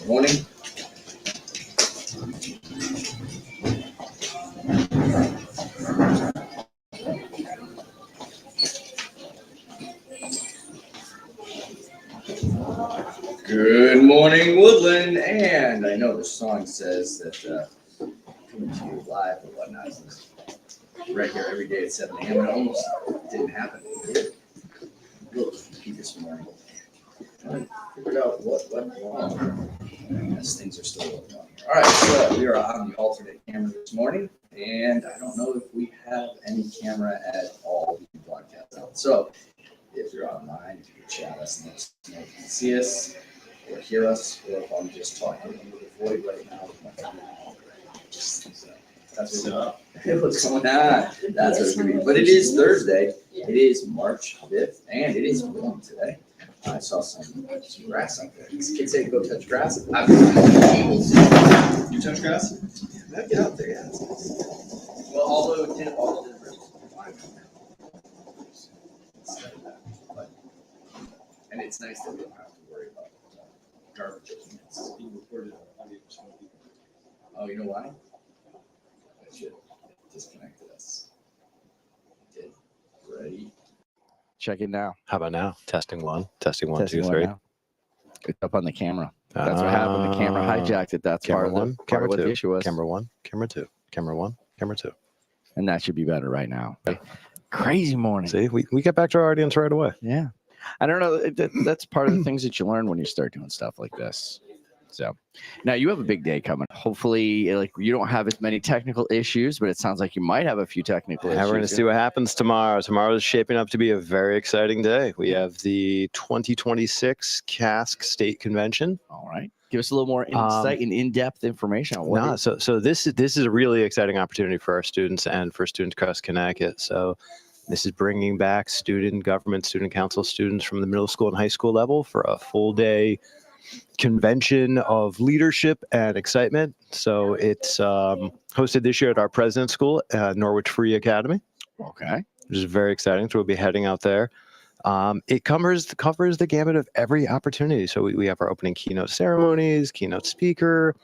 Morning. Good morning, Woodland, and I know the song says that coming to you live or whatnot is right here every day at 7 a.m. and it almost didn't happen. It did. A little key this morning. I figured out what went wrong as things are still going on here. All right, so we are on the alternate camera this morning, and I don't know if we have any camera at all we can broadcast out. So if you're online, if you can chat us and let us know if you can see us or hear us, or if I'm just talking into the void right now with my phone. So that's what's going on. That's what's going to be. But it is Thursday. It is March 5th, and it is warm today. I saw some grass out there. These kids say go touch grass. You touch grass? Yeah, get out there, yeah. Well, although it didn't and it's nice that we don't have to worry about garbage. It's being recorded on audio for some people. Oh, you know why? I should have disconnected us. Okay, ready? Check it now. How about now? Testing one, 2, 3. It's up on the camera. That's what happened. The camera hijacked it. That's camera part one, of the, camera part of what two, the issue was. camera one, camera two, camera one, camera two. And that should be better right now. Crazy morning. See, we get back to our audience right away. Yeah. I don't know. That's part of the things that you learn when you start doing stuff like this. So now you have a big day coming. Hopefully, like you don't have as many technical issues, but it sounds like you might have a few technical issues. We're going to see what happens tomorrow. Tomorrow is shaping up to be a very exciting day. We have the 2026 Cask State Convention. All right. Give us a little more insight and in-depth information on what so this is a really exciting opportunity for our students and for students across Connecticut. So this is bringing back student government, student council students from the middle school and high school level for a full day convention of leadership and excitement. So it's hosted this year at our President's School, Norwich Free Academy. Okay. Which is very exciting. So we'll be heading out there. It covers the gamut of every opportunity. So we have our opening keynote ceremonies, keynote speaker.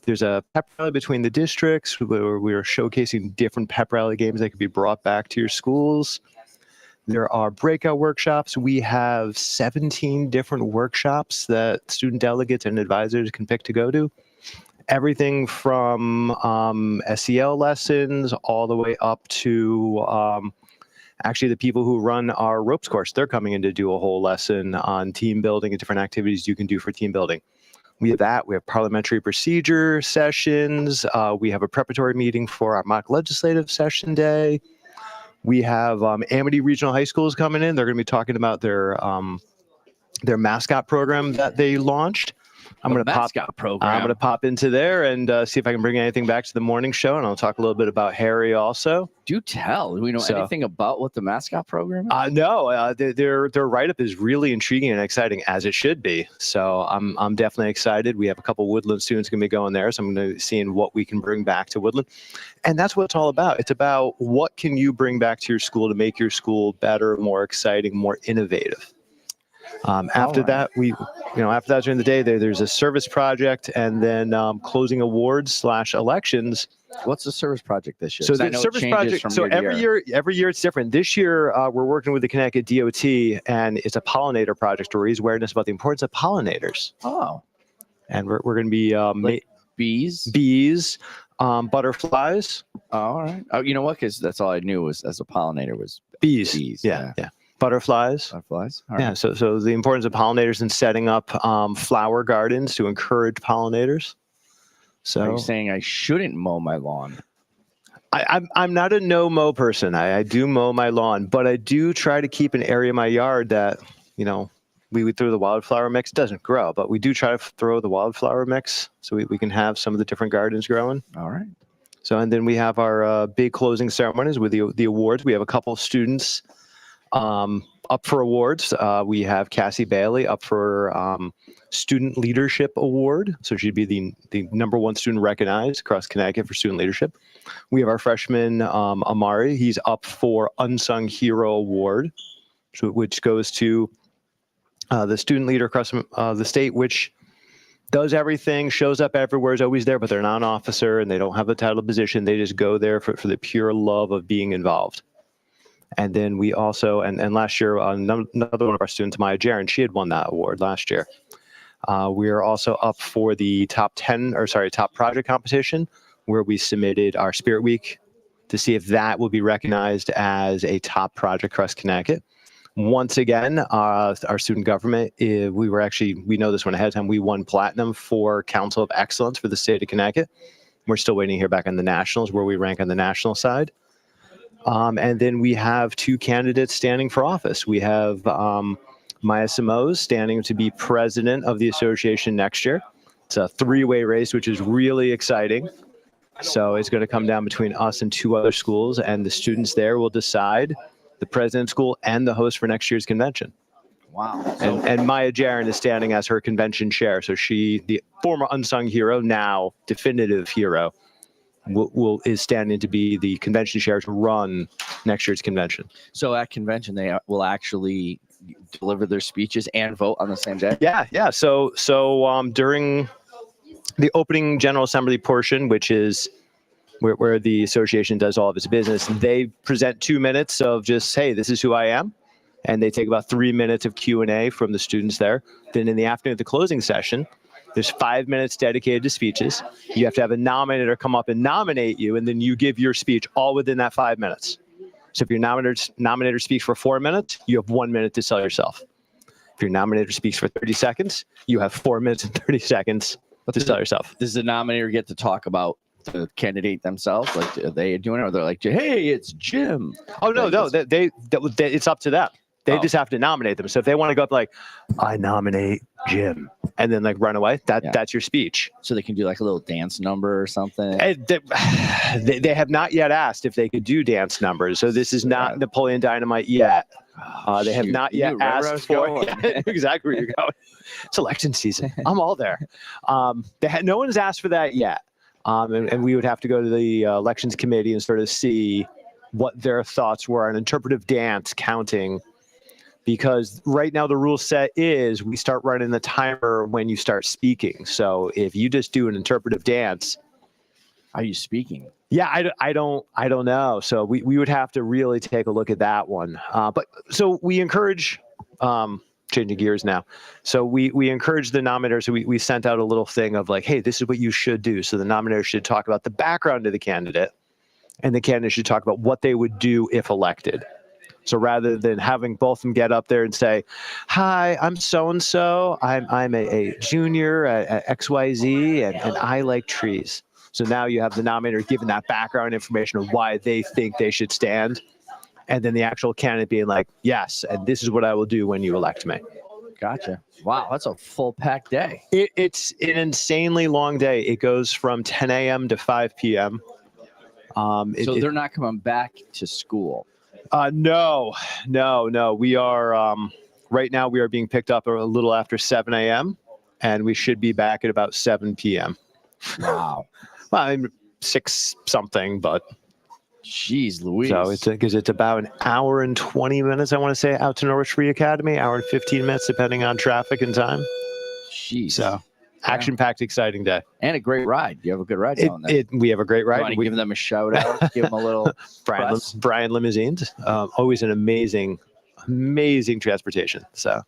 There's a pep rally between the districts where we are showcasing different pep rally games that could be brought back to your schools. There are breakout workshops. We have 17 different workshops that student delegates and advisors can pick to go to. Everything from SEL lessons all the way up to actually the people who run our ropes course. They're coming in to do a whole lesson on team building and different activities you can do for team building. We have that. We have parliamentary procedure sessions. We have a preparatory meeting for our mock legislative session day. We have Amity Regional High Schools coming in. They're going to be talking about their mascot program that they launched. I'm going to pop into there and see if I can bring anything back to the morning show, and I'll talk a little bit about Harry also. Do tell. Do we know anything about what the mascot program is? No, their write-up is really intriguing and exciting, as it should be. So I'm definitely excited. We have a couple Woodland students going to be going there, so I'm going to be seeing what we can bring back to Woodland. And that's what it's all about. It's about what can you bring back to your school to make your school better, more exciting, more innovative. After that, after that during the day, there's a service project, and then closing awards / elections. What's the service project this year? So the service project. So every year it's different. This year we're working with the Connecticut DOT, and it's a pollinator project to raise awareness about the importance of pollinators. Oh, and we're going to be like bees, butterflies. Oh, all right. Oh, you know what? Because that's all I knew was as a pollinator was bees. Yeah. Butterflies. All right. Yeah. So the importance of pollinators and setting up flower gardens to encourage pollinators. So are you saying I shouldn't mow my lawn? I'm not a no-mow person. I do mow my lawn, but I do try to keep an area in my yard that, we would throw the wildflower mix. It doesn't grow, but we do try to throw the wildflower mix so we can have some of the different gardens growing. All right. So, and then we have our big closing ceremonies with the awards. We have a couple of students up for awards. We have Cassie Bailey up for Student Leadership Award. So she'd be the #1 student recognized across Connecticut for student leadership. We have our freshman Amari. He's up for Unsung Hero Award. which goes to the student leader across the state, which does everything, shows up everywhere, is always there, but they're not an officer and they don't have a title position. They just go there for the pure love of being involved. And then we also, and last year, another one of our students, Maya Jaron, she had won that award last year. We are also up for the top project competition, where we submitted our Spirit Week to see if that will be recognized as a top project across Connecticut. Once again, our student government, we know this one ahead of time, we won platinum for Council of Excellence for the state of Connecticut. We're still waiting to hear back on the nationals, where we rank on the national side. And then we have 2 candidates standing for office. We have Maya Simoes standing to be president of the association next year. It's a 3-way race, which is really exciting. So it's going to come down between us and 2 other schools, and the students there will decide the president school and the host for next year's convention. Wow. And Maya Jaron is standing as her convention chair. So she, the former unsung hero, now definitive hero, is standing to be the convention chair to run next year's convention. So at convention, they will actually deliver their speeches and vote on the same day? Yeah. So during the opening General Assembly portion, which is where the association does all of its business, they present 2 minutes of just, hey, this is who I am. And they take about 3 minutes of Q&A from the students there. Then in the afternoon, at the closing session, there's 5 minutes dedicated to speeches. You have to have a nominator come up and nominate you, and then you give your speech all within that 5 minutes. So if your nominator speaks for 4 minutes, you have 1 minute to sell yourself. If your nominator speaks for 30 seconds, you have 4 minutes and 30 seconds to sell yourself. Does the nominator get to talk about the candidate themselves? Like, are they doing it, or they're like, hey, it's Jim? Oh, no, it's up to them. They just have to nominate them. So if they want to go up like, I nominate Jim, and then like run away, that's your speech. So they can do like a little dance number or something? They have not yet asked if they could do dance numbers. So this is not Napoleon Dynamite yet. They have not yet asked for exactly where you're going. It's election season. I'm all there. No one's asked for that yet. And we would have to go to the elections committee and sort of see what their thoughts were on interpretive dance counting. Because right now the rule set is we start running the timer when you start speaking. So if you just do an interpretive dance, are you speaking? Yeah, I don't know. So we would have to really take a look at that one. But so we encourage, changing gears now. So we encourage the nominators. So we sent out a little thing of like, hey, this is what you should do. So the nominator should talk about the background of the candidate, and the candidate should talk about what they would do if elected. So rather than having both of them get up there and say, hi, I'm so-and-so, I'm a junior at XYZ, and I like trees. So now you have the nominator giving that background information of why they think they should stand. And then the actual candidate being like, yes, and this is what I will do when you elect me. Gotcha. Wow, that's a full-packed day. It's an insanely long day. It goes from 10 a.m. to 5 p.m. So they're not coming back to school? No. We are, right now we are being picked up a little after 7 a.m. and we should be back at about 7 p.m. Wow. Well, I mean, 6 something, but. Jeez Louise. So it's about an hour and 20 minutes, I want to say, out to Norwich Free Academy, hour and 15 minutes, depending on traffic and time. Jeez. So action-packed, exciting day. And a great ride. You have a good ride going there. We have a great ride. You want to give them a shout out, give them a little Brian Limousines. Always an amazing transportation. So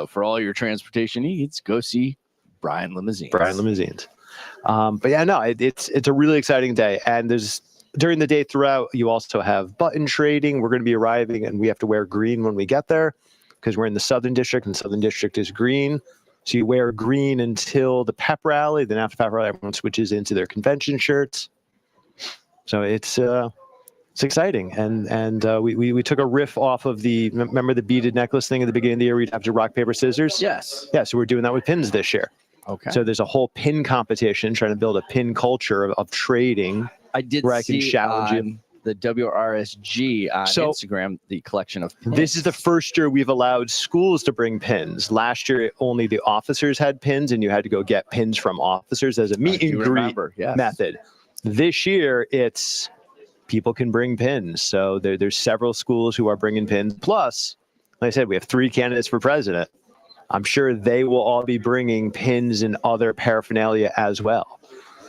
for all your transportation needs, go see Brian Limousines. But yeah, no, it's a really exciting day. And during the day throughout, you also have button trading. We're going to be arriving and we have to wear green when we get there because we're in the Southern District and Southern District is green. So you wear green until the pep rally. Then after pep rally, everyone switches into their convention shirts. So it's exciting. And we took a riff off of remember the beaded necklace thing at the beginning of the year? We'd have to rock, paper, scissors. Yes. Yeah. So we're doing that with pins this year. Okay. So there's a whole pin competition trying to build a pin culture of trading. I did where I can challenge you. The WRSG on Instagram, the collection of pins. This is the first year we've allowed schools to bring pins. Last year, only the officers had pins, and you had to go get pins from officers as a meet and greet method. This year, it's people can bring pins. So there's several schools who are bringing pins. Plus, like I said, we have 3 candidates for president. I'm sure they will all be bringing pins and other paraphernalia as well.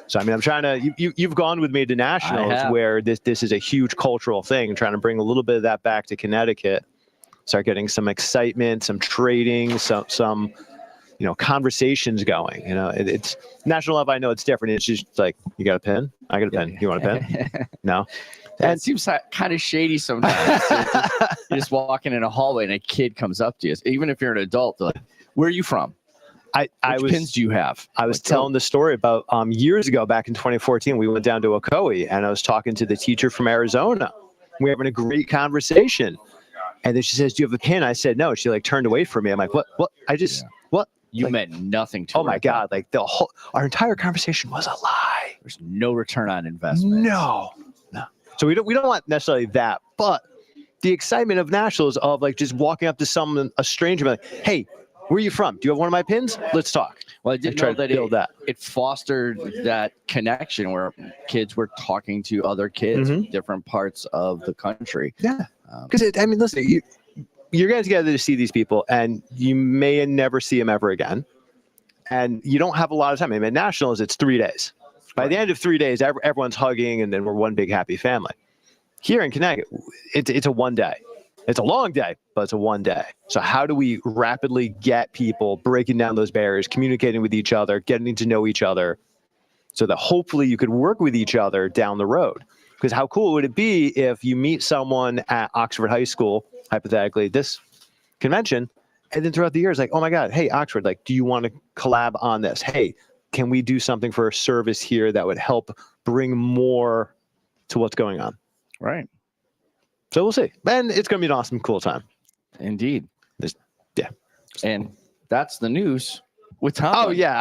So, I mean, I'm trying to, you've gone with me to nationals where this is a huge cultural thing, trying to bring a little bit of that back to Connecticut, start getting some excitement, some trading, some conversations going. It's national level. I know it's different. It's just like, you got a pen? I got a pen. You want a pen? No. And it seems kind of shady sometimes. You're just walking in a hallway and a kid comes up to you. Even if you're an adult, they're like, where are you from? Which pins do you have? I was telling the story about years ago, back in 2014, we went down to Ocoee and I was talking to the teacher from Arizona. We were having a great conversation. And then she says, do you have a pin? I said, no. She turned away from me. I'm like, what? What? You meant nothing to her. Oh my God. Like our entire conversation was a lie. There's no return on investment. No. So we don't want necessarily that, but the excitement of nationals of just walking up to a stranger, like, hey, where are you from? Do you have one of my pins? Let's talk. Well, I did know that it fostered that connection where kids were talking to other kids from different parts of the country. Yeah. Because, listen, you're going together to see these people, and you may never see them ever again. And you don't have a lot of time. At nationals, it's 3 days. By the end of 3 days, everyone's hugging, and then we're one big happy family. Here in Connecticut, it's a 1 day. It's a long day, but it's a 1 day. So how do we rapidly get people breaking down those barriers, communicating with each other, getting to know each other, so that hopefully you could work with each other down the road? Because how cool would it be if you meet someone at Oxford High School, hypothetically, this convention, and then throughout the years, like, oh my God, hey, Oxford, do you want to collab on this? Hey, can we do something for a service here that would help bring more to what's going on? Right. So we'll see. And it's going to be an awesome, cool time. Indeed. Yeah. And that's the news with Tom. Oh, yeah.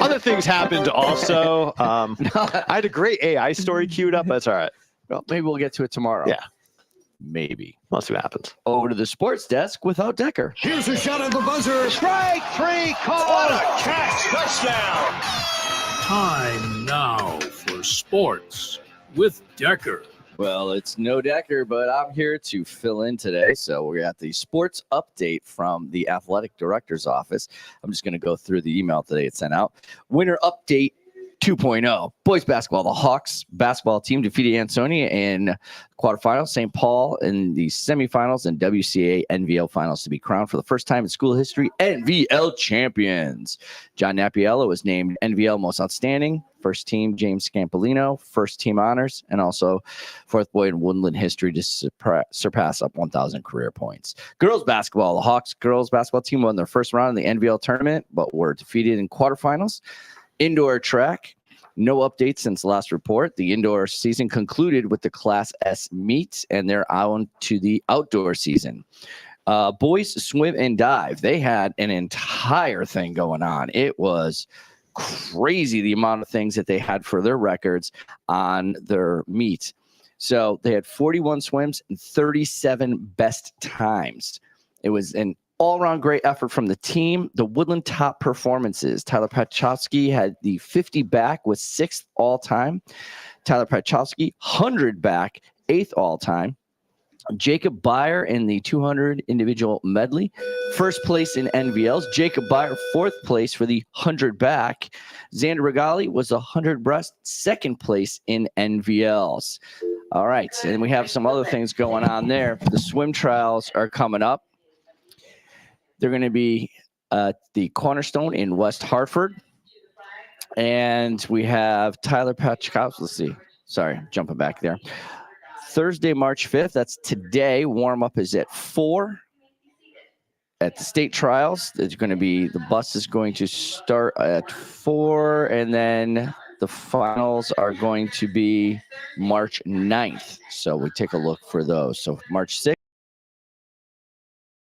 Other things happened also. I had a great AI story queued up. That's all right. Well, maybe we'll get to it tomorrow. Yeah. Maybe. We'll see what happens. Over to the sports desk without Decker. Here's a shot at the buzzer. Strike 3 call. What a catch. Touchdown. Time now for sports with Decker. Well, it's no Decker, but I'm here to fill in today. So we're at the sports update from the athletic director's office. I'm just going to go through the email today it sent out. Winter update 2.0. Boys basketball. The Hawks basketball team defeated Ansonia in quarterfinals, St. Paul in the semifinals, and WCA NVL finals to be crowned for the first time in school history NVL champions. John Napiello was named NVL most outstanding. First team, James Scampolino, first team honors, and also fourth boy in Woodland history to surpass up 1,000 career points. Girls basketball. The Hawks girls basketball team won their first round in the NVL tournament, but were defeated in quarterfinals. Indoor track, no updates since last report. The indoor season concluded with the Class S meet, and they're on to the outdoor season. Boys swim and dive. They had an entire thing going on. It was crazy the amount of things that they had for their records on their meet. So they had 41 swims and 37 best times. It was an all-around great effort from the team. The Woodland top performances. Tyler Pachowski had the 50 back, was 6th all-time. Tyler Pachowski, 100 back, 8th all-time. Jacob Beyer in the 200 individual medley, first place in NVLs. Jacob Beyer, 4th place for the 100 back. Xander Regali was 100 breast, 2nd place in NVLs. All right, and we have some other things going on there. The swim trials are coming up. They're going to be at the Cornerstone in West Hartford. And we have Tyler Pachkowski. Let's see. Sorry, I'm jumping back there. Thursday, March 5th. That's today. Warm-up is at 4. At the state trials, there's going to be, the bus is going to start at 4. And then the finals are going to be March 9th. So we take a look for those. So March 6th.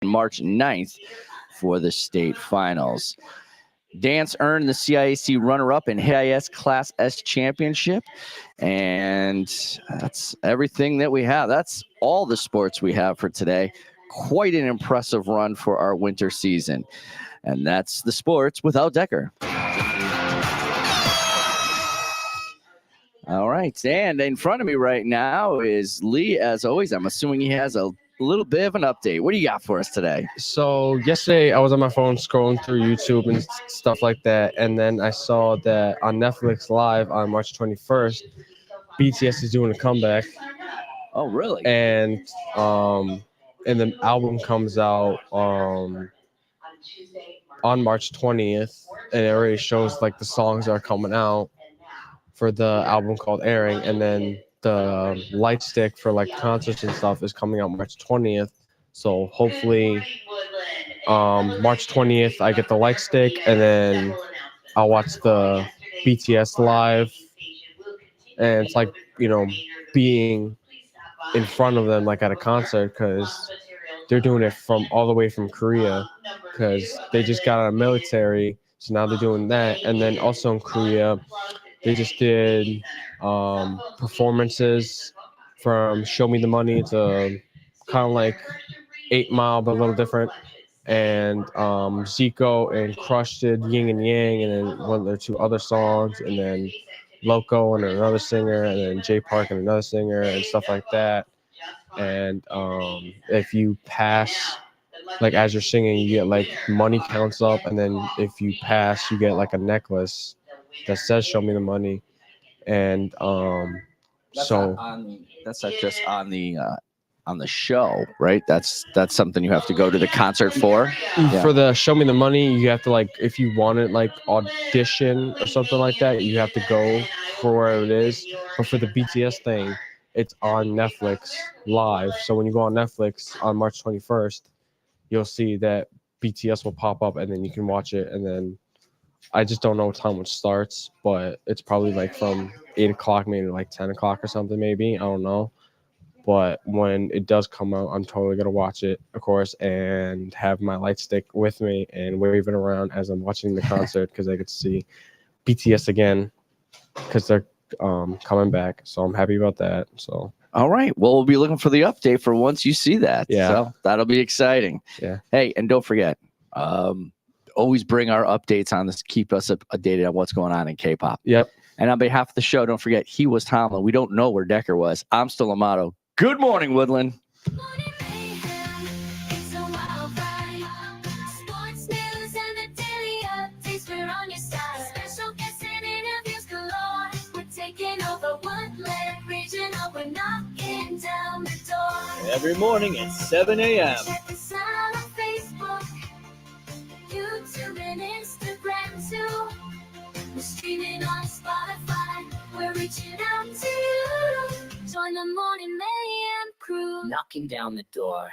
March 9th for the state finals. Dance earned the CIAC runner-up in HIS Class S Championship. And that's everything that we have. That's all the sports we have for today. Quite an impressive run for our winter season. And that's the sports without Decker. All right. And in front of me right now is Lee, as always. I'm assuming he has a little bit of an update. What do you got for us today? So yesterday I was on my phone scrolling through YouTube and stuff like that, and then I saw that on Netflix Live on March 21st, BTS is doing a comeback, Oh, really? and the album comes out on March 20th, and it already shows like the songs that are coming out for the album called Airing, and then the light stick for like concerts and stuff is coming out March 20th. So hopefully March 20th I get the light stick, and then I'll watch the BTS live, and it's like, being in front of them like at a concert, because they're doing it from all the way from Korea, because they just got out of military, so now they're doing that. And then also in Korea they just did performances from Show Me the Money. It's a kind of like 8 Mile but a little different, and Zico and Crush did Yin and Yang, and then one or two other songs, and then Loco and another singer, and then Jay Park and another singer, and stuff like that. And if you pass, like as you're singing, you get like money counts up, and then if you pass, you get like a necklace that says "Show Me the Money." And That's so not just on the show, right? That's something you have to go to the concert for. Yeah. for the Show Me the Money, you have to, like, if you want it like audition or something like that, you have to go for where it is. But for the BTS thing, it's on Netflix Live. So when you go on Netflix on March 21st, you'll see that BTS will pop up, and then you can watch it. And then I just don't know what time it starts, but it's probably like from 8 o'clock, maybe like 10 o'clock or something, maybe. I don't know. But when it does come out, I'm totally going to watch it, of course, and have my light stick with me and wave it around as I'm watching the concert, because I get to see BTS again, because they're coming back. So I'm happy about that. So All right. Well, we'll be looking for the update for once you see that. Yeah. So that'll be exciting. Yeah. Hey, and don't forget, always bring our updates on this. Keep us updated on what's going on in K-pop. Yep. And on behalf of the show, don't forget, he was Tomlin. We don't know where Decker was. I'm still Amato. Good morning, Woodland. Every morning at 7 a.m. Check us out on Facebook, YouTube, and Instagram too. We're streaming on Spotify. We're reaching out to you. Join the Morning Mayhem crew. Knocking down the door.